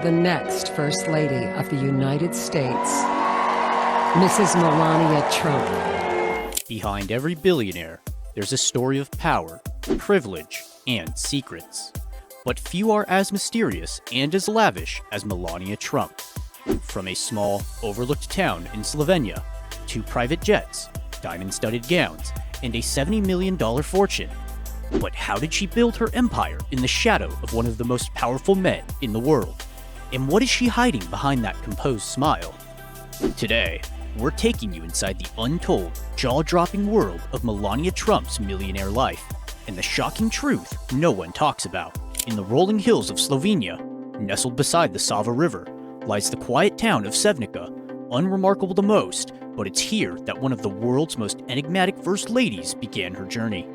The next First Lady of the United States, Mrs. Melania Trump. Behind every billionaire, there's a story of power, privilege, and secrets. But few are as mysterious and as lavish as Melania Trump. From a small, overlooked town in Slovenia, to private jets, diamond-studded gowns, and a $70 million fortune. But how did she build her empire in the shadow of one of the most powerful men in the world? And what is she hiding behind that composed smile? Today, we're taking you inside the untold, jaw-dropping world of Melania Trump's millionaire life, and the shocking truth no one talks about. In the rolling hills of Slovenia, nestled beside the Sava River, lies the quiet town of Sevnica, unremarkable the most, but it's here that one of the world's most enigmatic first ladies began her journey.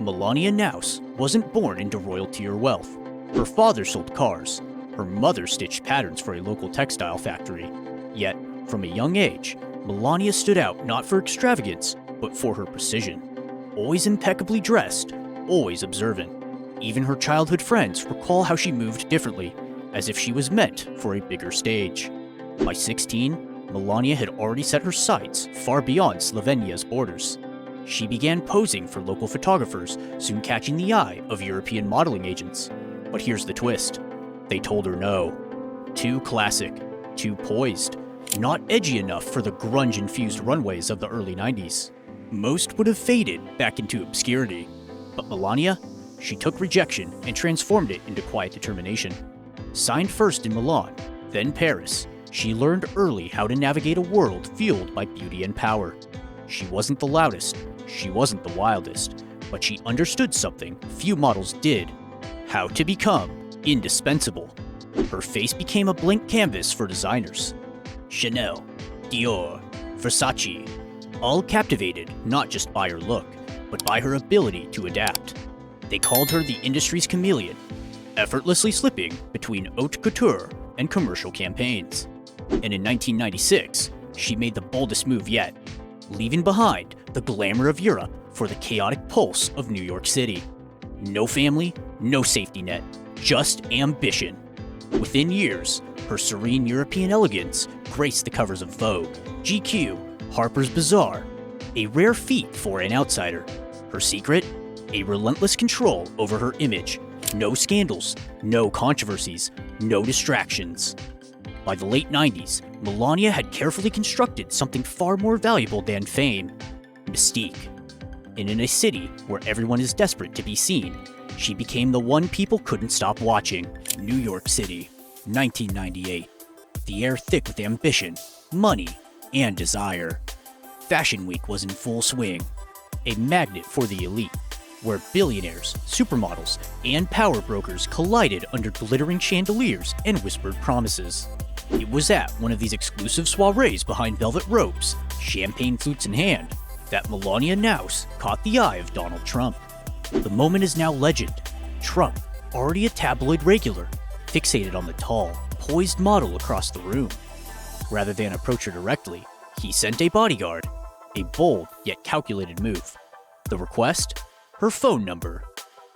Melania Naus wasn't born into royalty or wealth. Her father sold cars. Her mother stitched patterns for a local textile factory. Yet, from a young age, Melania stood out not for extravagance, but for her precision. Always impeccably dressed, always observant. Even her childhood friends recall how she moved differently, as if she was meant for a bigger stage. By 16, Melania had already set her sights far beyond Slovenia's borders. She began posing for local photographers, soon catching the eye of European modeling agents. But here's the twist. They told her no. Too classic, too poised, not edgy enough for the grunge-infused runways of the early 90s. Most would have faded back into obscurity. But Melania? She took rejection and transformed it into quiet determination. Signed first in Milan, then Paris, she learned early how to navigate a world fueled by beauty and power. She wasn't the loudest, she wasn't the wildest, but she understood something few models did: how to become indispensable. Her face became a blank canvas for designers. Chanel, Dior, Versace, all captivated not just by her look, but by her ability to adapt. They called her the industry's chameleon, effortlessly slipping between haute couture and commercial campaigns. And in 1996, she made the boldest move yet, leaving behind the glamour of Europe for the chaotic pulse of New York City. No family, no safety net, just ambition. Within years, her serene European elegance graced the covers of Vogue, GQ, Harper's Bazaar, a rare feat for an outsider. Her secret? A relentless control over her image. No scandals, no controversies, no distractions. By the late 90s, Melania had carefully constructed something far more valuable than fame: mystique. And in a city where everyone is desperate to be seen, she became the one people couldn't stop watching. New York City, 1998. The air thick with ambition, money, and desire. Fashion Week was in full swing, a magnet for the elite, where billionaires, supermodels, and power brokers collided under glittering chandeliers and whispered promises. It was at one of these exclusive soirees behind velvet ropes, champagne flutes in hand, that Melania Naus caught the eye of Donald Trump. The moment is now legend. Trump, already a tabloid regular, fixated on the tall, poised model across the room. Rather than approach her directly, he sent a bodyguard, a bold yet calculated move. The request? Her phone number.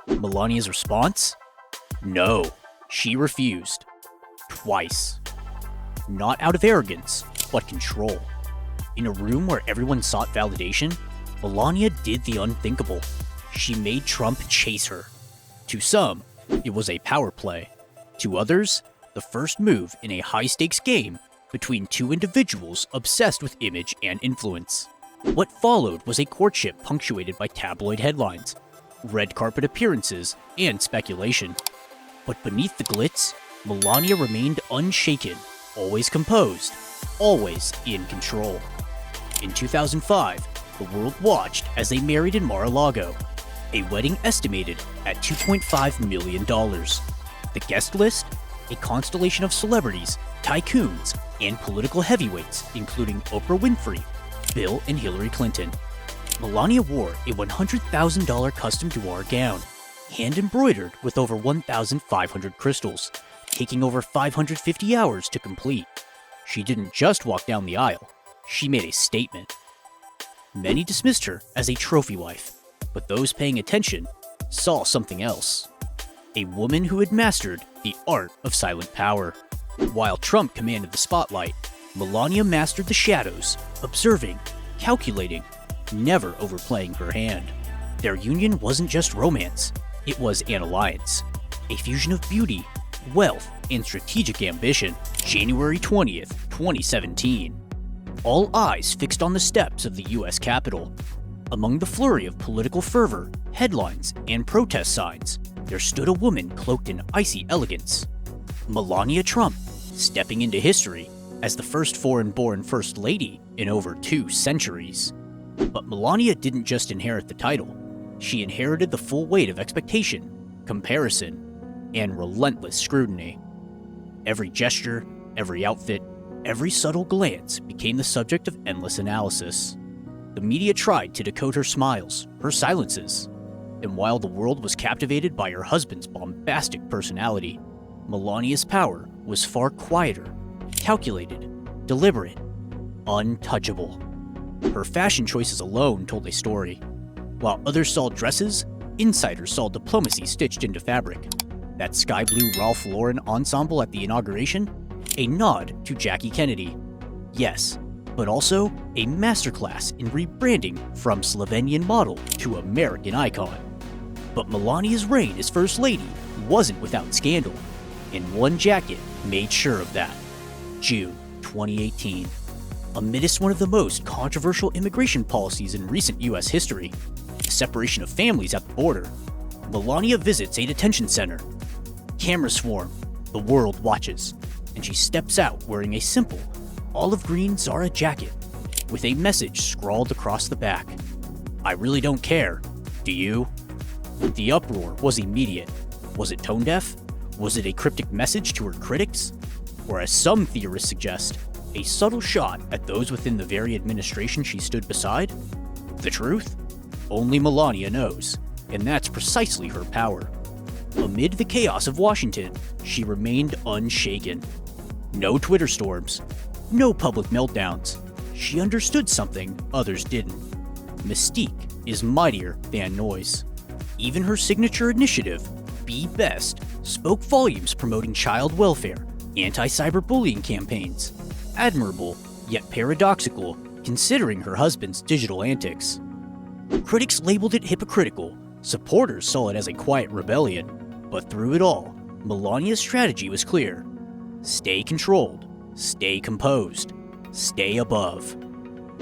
Melania's response? No, she refused. Twice. Not out of arrogance, but control. In a room where everyone sought validation, Melania did the unthinkable. She made Trump chase her. To some, it was a power play. To others, the first move in a high-stakes game between two individuals obsessed with image and influence. What followed was a courtship punctuated by tabloid headlines, red carpet appearances, and speculation. But beneath the glitz, Melania remained unshaken, always composed, always in control. In 2005, the world watched as they married in Mar-a-Lago, a wedding estimated at $2.5 million. The guest list? A constellation of celebrities, tycoons, and political heavyweights, including Oprah Winfrey, Bill and Hillary Clinton. Melania wore a $100,000 custom Dior gown, hand-embroidered with over 1,500 crystals, taking over 550 hours to complete. She didn't just walk down the aisle, she made a statement. Many dismissed her as a trophy wife, but those paying attention saw something else. A woman who had mastered the art of silent power. While Trump commanded the spotlight, Melania mastered the shadows, observing, calculating, never overplaying her hand. Their union wasn't just romance, it was an alliance, a fusion of beauty, wealth, and strategic ambition. January 20th, 2017. All eyes fixed on the steps of the US Capitol. Among the flurry of political fervor, headlines, and protest signs, there stood a woman cloaked in icy elegance. Melania Trump, stepping into history as the first foreign-born First Lady in over 2 centuries. But Melania didn't just inherit the title. She inherited the full weight of expectation, comparison, and relentless scrutiny. Every gesture, every outfit, every subtle glance became the subject of endless analysis. The media tried to decode her smiles, her silences. And while the world was captivated by her husband's bombastic personality, Melania's power was far quieter, calculated, deliberate, untouchable. Her fashion choices alone told a story. While others saw dresses, insiders saw diplomacy stitched into fabric. That sky blue Ralph Lauren ensemble at the inauguration? A nod to Jackie Kennedy. Yes, but also a masterclass in rebranding from Slovenian model to American icon. But Melania's reign as First Lady wasn't without scandal, and one jacket made sure of that. June 2018. Amidst one of the most controversial immigration policies in recent US history, the separation of families at the border, Melania visits a detention center. Cameras swarm, the world watches, and she steps out wearing a simple, olive green Zara jacket with a message scrawled across the back. I really don't care. Do you? The uproar was immediate. Was it tone deaf? Was it a cryptic message to her critics? Or as some theorists suggest, a subtle shot at those within the very administration she stood beside? The truth? Only Melania knows, and that's precisely her power. Amid the chaos of Washington, she remained unshaken. No Twitter storms, no public meltdowns. She understood something others didn't. Mystique is mightier than noise. Even her signature initiative, Be Best, spoke volumes promoting child welfare, anti-cyberbullying campaigns. Admirable, yet paradoxical, considering her husband's digital antics. Critics labeled it hypocritical, supporters saw it as a quiet rebellion, but through it all, Melania's strategy was clear. Stay controlled, stay composed, stay above.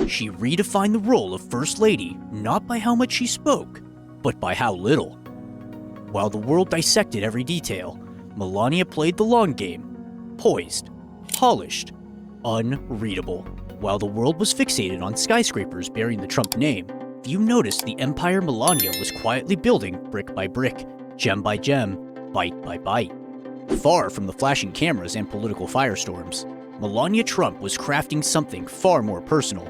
She redefined the role of First Lady not by how much she spoke, but by how little. While the world dissected every detail, Melania played the long game, poised, polished, unreadable. While the world was fixated on skyscrapers bearing the Trump name, few noticed the empire Melania was quietly building brick by brick, gem by gem, bite by bite. Far from the flashing cameras and political firestorms, Melania Trump was crafting something far more personal,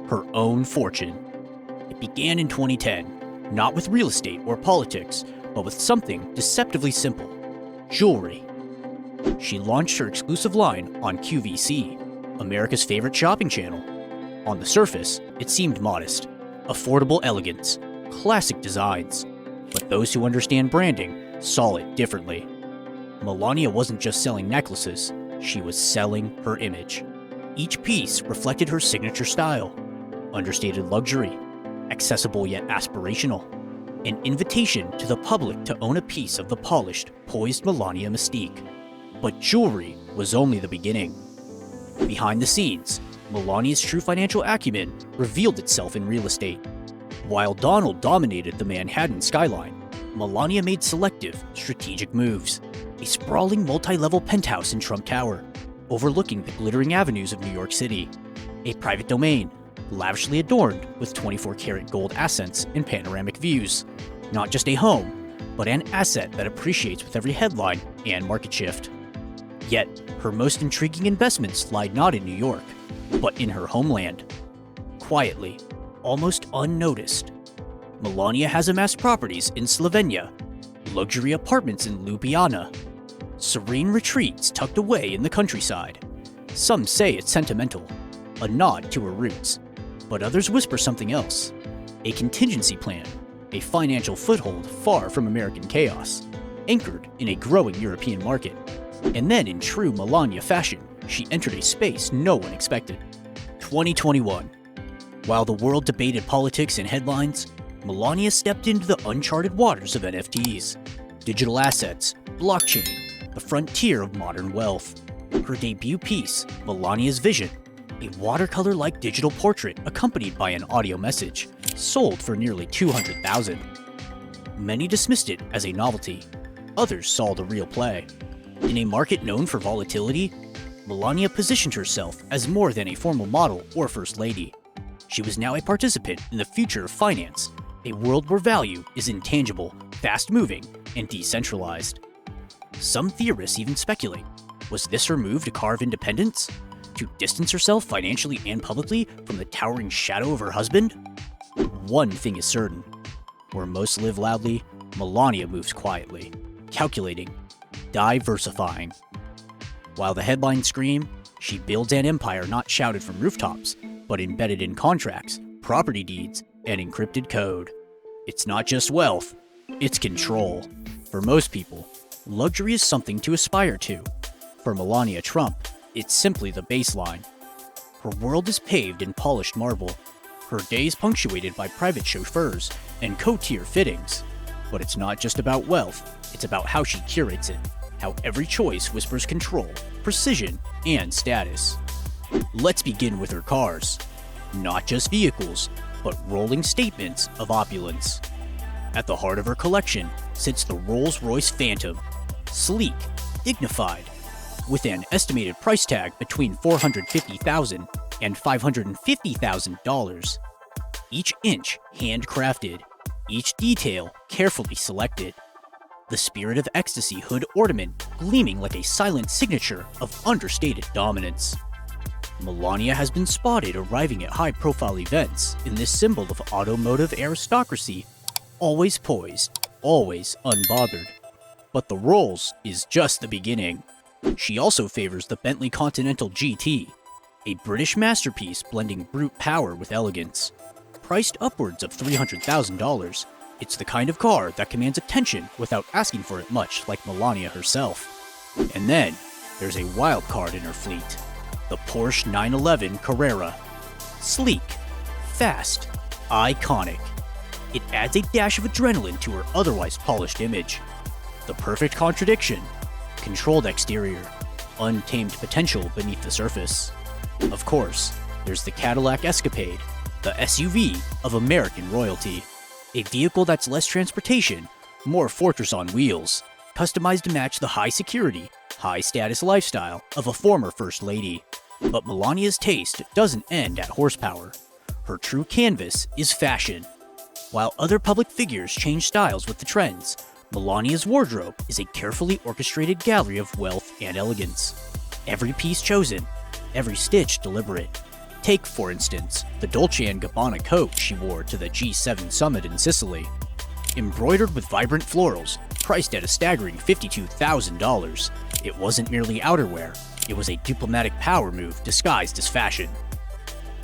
her own fortune. It began in 2010, not with real estate or politics, but with something deceptively simple: jewelry. She launched her exclusive line on QVC, America's favorite shopping channel. On the surface, it seemed modest, affordable elegance, classic designs. But those who understand branding saw it differently. Melania wasn't just selling necklaces, she was selling her image. Each piece reflected her signature style: understated luxury, accessible yet aspirational, an invitation to the public to own a piece of the polished, poised Melania mystique. But jewelry was only the beginning. Behind the scenes, Melania's true financial acumen revealed itself in real estate. While Donald dominated the Manhattan skyline, Melania made selective, strategic moves. A sprawling multi-level penthouse in Trump Tower, overlooking the glittering avenues of New York City. A private domain, lavishly adorned with 24-karat gold accents and panoramic views. Not just a home, but an asset that appreciates with every headline and market shift. Yet, her most intriguing investments lie not in New York, but in her homeland. Quietly, almost unnoticed, Melania has amassed properties in Slovenia, luxury apartments in Ljubljana, serene retreats tucked away in the countryside. Some say it's sentimental, a nod to her roots, but others whisper something else: a contingency plan, a financial foothold far from American chaos, anchored in a growing European market. And then, in true Melania fashion, she entered a space no one expected. 2021. While the world debated politics and headlines, Melania stepped into the uncharted waters of NFTs, digital assets, blockchain, the frontier of modern wealth. Her debut piece, Melania's Vision, a watercolor-like digital portrait accompanied by an audio message, sold for nearly $200,000. Many dismissed it as a novelty. Others saw the real play. In a market known for volatility, Melania positioned herself as more than a formal model or first lady. She was now a participant in the future of finance, a world where value is intangible, fast-moving, and decentralized. Some theorists even speculate, was this her move to carve independence? To distance herself financially and publicly from the towering shadow of her husband? One thing is certain. Where most live loudly, Melania moves quietly, calculating, diversifying. While the headlines scream, she builds an empire not shouted from rooftops, but embedded in contracts, property deeds, and encrypted code. It's not just wealth, it's control. For most people, luxury is something to aspire to. For Melania Trump, it's simply the baseline. Her world is paved in polished marble, her days punctuated by private chauffeurs and coat-tier fittings. But it's not just about wealth, it's about how she curates it, how every choice whispers control, precision, and status. Let's begin with her cars. Not just vehicles, but rolling statements of opulence. At the heart of her collection sits the Rolls-Royce Phantom, sleek, dignified, with an estimated price tag between $450,000 and $550,000. Each inch handcrafted, each detail carefully selected. The Spirit of Ecstasy hood ornament gleaming like a silent signature of understated dominance. Melania has been spotted arriving at high-profile events in this symbol of automotive aristocracy, always poised, always unbothered. But the Rolls is just the beginning. She also favors the Bentley Continental GT, a British masterpiece blending brute power with elegance. Priced upwards of $300,000, it's the kind of car that commands attention without asking for it much, like Melania herself. And then, there's a wild card in her fleet, the Porsche 911 Carrera. Sleek, fast, iconic. It adds a dash of adrenaline to her otherwise polished image. The perfect contradiction. Controlled exterior, untamed potential beneath the surface. Of course, there's the Cadillac Escapade, the SUV of American royalty. A vehicle that's less transportation, more fortress on wheels, customized to match the high security, high status lifestyle of a former first lady. But Melania's taste doesn't end at horsepower. Her true canvas is fashion. While other public figures change styles with the trends, Melania's wardrobe is a carefully orchestrated gallery of wealth and elegance. Every piece chosen, every stitch deliberate. Take, for instance, the Dolce & Gabbana coat she wore to the G7 summit in Sicily. Embroidered with vibrant florals, priced at a staggering $52,000, it wasn't merely outerwear, it was a diplomatic power move disguised as fashion.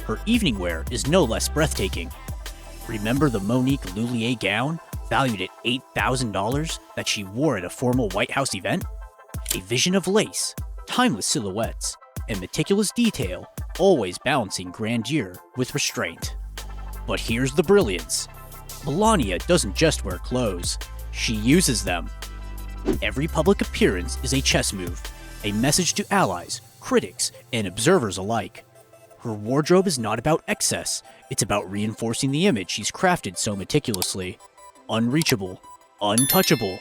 Her evening wear is no less breathtaking. Remember the Monique Lhuillier gown, valued at $8,000, that she wore at a formal White House event? A vision of lace, timeless silhouettes, and meticulous detail, always balancing grandeur with restraint. But here's the brilliance. Melania doesn't just wear clothes, she uses them. Every public appearance is a chess move, a message to allies, critics, and observers alike. Her wardrobe is not about excess, it's about reinforcing the image she's crafted so meticulously. Unreachable, untouchable,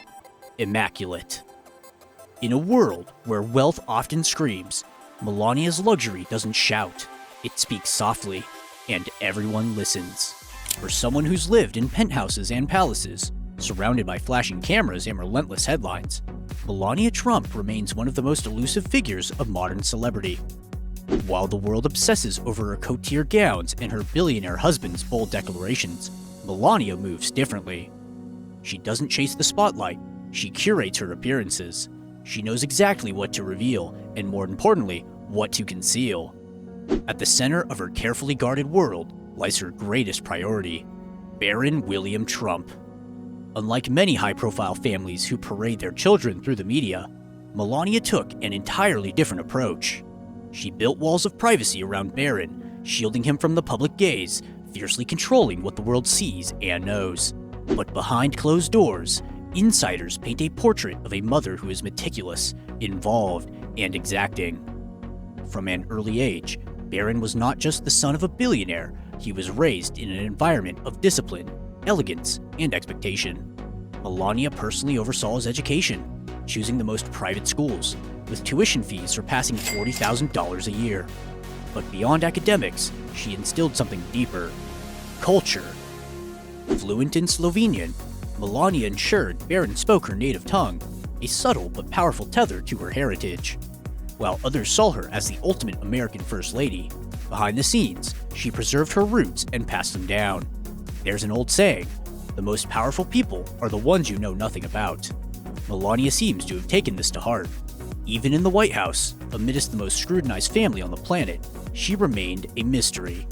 immaculate. In a world where wealth often screams, Melania's luxury doesn't shout, it speaks softly, and everyone listens. For someone who's lived in penthouses and palaces, surrounded by flashing cameras and relentless headlines, Melania Trump remains one of the most elusive figures of modern celebrity. While the world obsesses over her coat-tier gowns and her billionaire husband's bold declarations, Melania moves differently. She doesn't chase the spotlight, she curates her appearances. She knows exactly what to reveal, and more importantly, what to conceal. At the center of her carefully guarded world lies her greatest priority, Baron William Trump. Unlike many high-profile families who parade their children through the media, Melania took an entirely different approach. She built walls of privacy around Barron, shielding him from the public gaze, fiercely controlling what the world sees and knows. But behind closed doors, insiders paint a portrait of a mother who is meticulous, involved, and exacting. From an early age, Barron was not just the son of a billionaire, he was raised in an environment of discipline, elegance, and expectation. Melania personally oversaw his education, choosing the most private schools, with tuition fees surpassing $40,000 a year. But beyond academics, she instilled something deeper: culture. Fluent in Slovenian, Melania ensured Barron spoke her native tongue, a subtle but powerful tether to her heritage. While others saw her as the ultimate American First Lady, behind the scenes, she preserved her roots and passed them down. There's an old saying, the most powerful people are the ones you know nothing about. Melania seems to have taken this to heart. Even in the White House, amidst the most scrutinized family on the planet, she remained a mystery.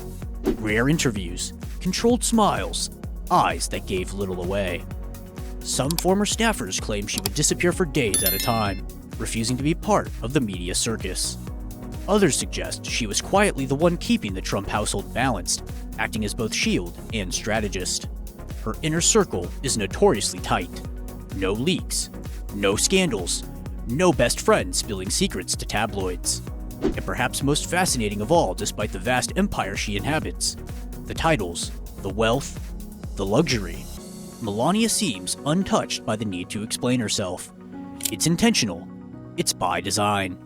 Rare interviews, controlled smiles, eyes that gave little away. Some former staffers claim she would disappear for days at a time, refusing to be part of the media circus. Others suggest she was quietly the one keeping the Trump household balanced, acting as both shield and strategist. Her inner circle is notoriously tight. No leaks, no scandals, no best friends spilling secrets to tabloids. And perhaps most fascinating of all, despite the vast empire she inhabits, the titles, the wealth, the luxury, Melania seems untouched by the need to explain herself. It's intentional. It's by design.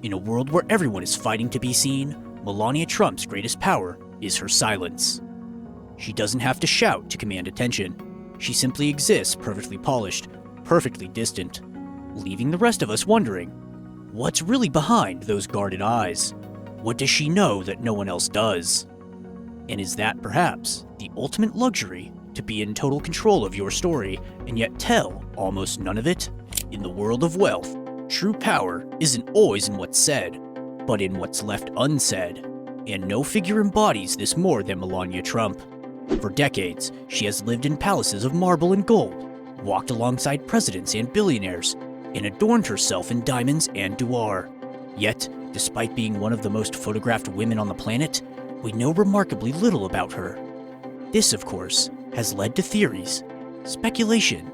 In a world where everyone is fighting to be seen, Melania Trump's greatest power is her silence. She doesn't have to shout to command attention. She simply exists perfectly polished, perfectly distant, leaving the rest of us wondering, what's really behind those guarded eyes? What does she know that no one else does? And is that perhaps the ultimate luxury, to be in total control of your story and yet tell almost none of it? In the world of wealth, true power isn't always in what's said, but in what's left unsaid. And no figure embodies this more than Melania Trump. For decades, she has lived in palaces of marble and gold, walked alongside presidents and billionaires, and adorned herself in diamonds and douar. Yet, despite being one of the most photographed women on the planet, we know remarkably little about her. This, of course, has led to theories, speculation,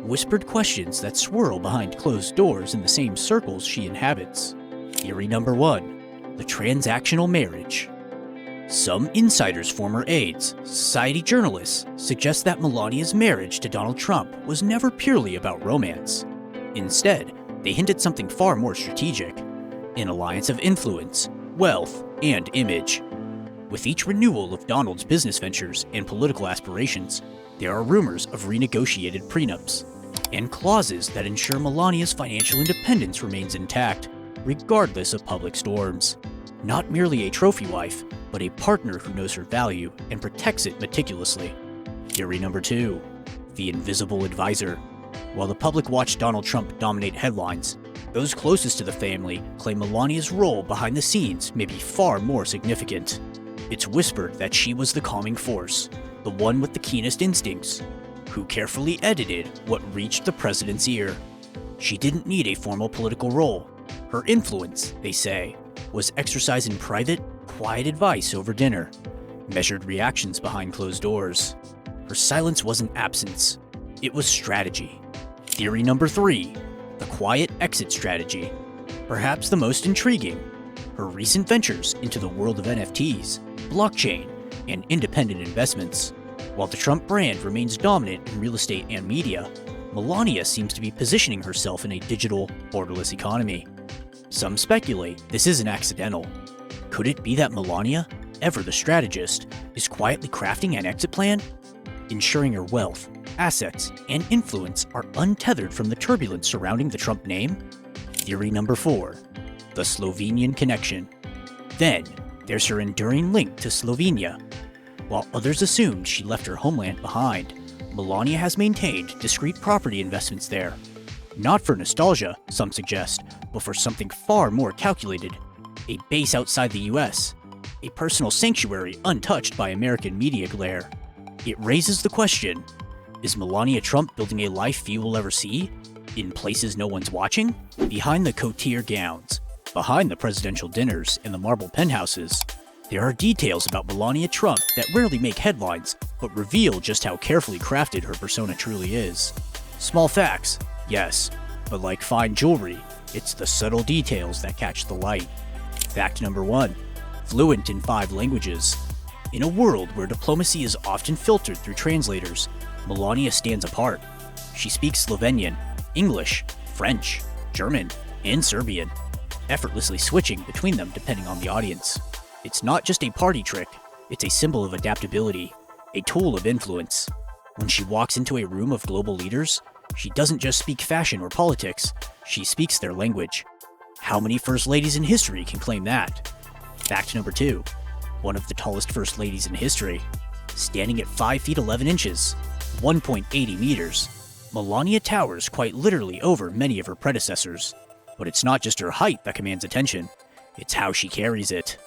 whispered questions that swirl behind closed doors in the same circles she inhabits. Theory number 1, the transactional marriage. Some insiders, former aides, society journalists suggest that Melania's marriage to Donald Trump was never purely about romance. Instead, they hint at something far more strategic, an alliance of influence, wealth, and image. With each renewal of Donald's business ventures and political aspirations, there are rumors of renegotiated prenups, and clauses that ensure Melania's financial independence remains intact, regardless of public storms. Not merely a trophy wife, but a partner who knows her value and protects it meticulously. Theory number 2, the invisible advisor. While the public watched Donald Trump dominate headlines, those closest to the family claim Melania's role behind the scenes may be far more significant. It's whispered that she was the calming force, the one with the keenest instincts, who carefully edited what reached the president's ear. She didn't need a formal political role. Her influence, they say, was exercised in private, quiet advice over dinner, measured reactions behind closed doors. Her silence wasn't absence, it was strategy. Theory number 3, the quiet exit strategy. Perhaps the most intriguing, her recent ventures into the world of NFTs, blockchain, and independent investments. While the Trump brand remains dominant in real estate and media, Melania seems to be positioning herself in a digital, borderless economy. Some speculate this isn't accidental. Could it be that Melania, ever the strategist, is quietly crafting an exit plan, ensuring her wealth, assets, and influence are untethered from the turbulence surrounding the Trump name? Theory number 4, the Slovenian connection. Then, there's her enduring link to Slovenia. While others assumed she left her homeland behind, Melania has maintained discreet property investments there. Not for nostalgia, some suggest, but for something far more calculated. A base outside the US, a personal sanctuary untouched by American media glare. It raises the question, is Melania Trump building a life few will ever see? In places no one's watching? Behind the couture gowns, behind the presidential dinners and the marble penthouses, there are details about Melania Trump that rarely make headlines, but reveal just how carefully crafted her persona truly is. Small facts, yes, but like fine jewelry, it's the subtle details that catch the light. Fact number 1. Fluent in 5 languages. In a world where diplomacy is often filtered through translators, Melania stands apart. She speaks Slovenian, English, French, German, and Serbian, effortlessly switching between them depending on the audience. It's not just a party trick, it's a symbol of adaptability, a tool of influence. When she walks into a room of global leaders, she doesn't just speak fashion or politics, she speaks their language. How many first ladies in history can claim that? Fact number 2. One of the tallest first ladies in history. Standing at 5 feet 11 inches, 1.80 meters, Melania towers quite literally over many of her predecessors. But it's not just her height that commands attention, it's how she carries it.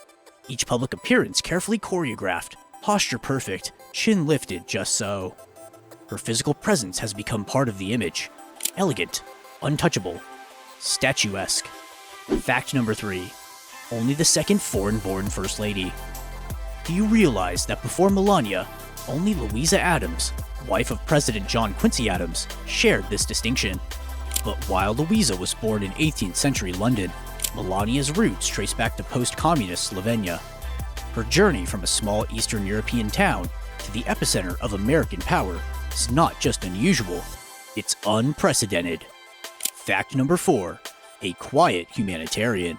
Each public appearance carefully choreographed, posture perfect, chin lifted just so. Her physical presence has become part of the image. Elegant, untouchable, statuesque. Fact number 3. Only the second foreign-born First Lady. Do you realize that before Melania, only Louisa Adams, wife of President John Quincy Adams, shared this distinction? But while Louisa was born in 18th century London, Melania's roots trace back to post-communist Slovenia. Her journey from a small Eastern European town to the epicenter of American power is not just unusual, it's unprecedented. Fact number 4. A quiet humanitarian.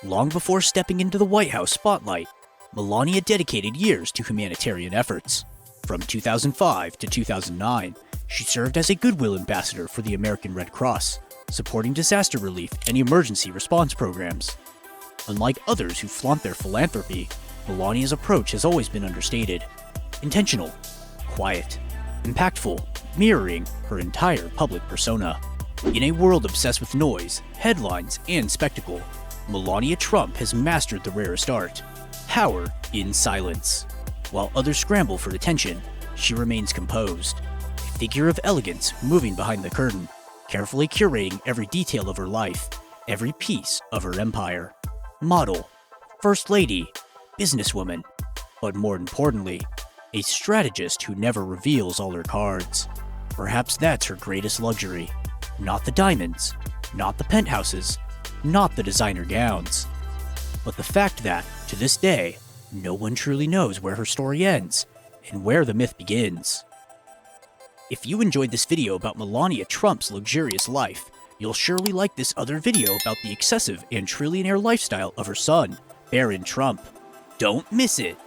Long before stepping into the White House spotlight, Melania dedicated years to humanitarian efforts. From 2005 to 2009, she served as a goodwill ambassador for the American Red Cross, supporting disaster relief and emergency response programs. Unlike others who flaunt their philanthropy, Melania's approach has always been understated, intentional, quiet, impactful, mirroring her entire public persona. In a world obsessed with noise, headlines, and spectacle, Melania Trump has mastered the rarest art, power in silence. While others scramble for attention, she remains composed, a figure of elegance moving behind the curtain, carefully curating every detail of her life, every piece of her empire. Model, First Lady, businesswoman, but more importantly, a strategist who never reveals all her cards. Perhaps that's her greatest luxury. Not the diamonds, not the penthouses, not the designer gowns, but the fact that, to this day, no one truly knows where her story ends and where the myth begins. If you enjoyed this video about Melania Trump's luxurious life, you'll surely like this other video about the excessive and trillionaire lifestyle of her son, Baron Trump. Don't miss it!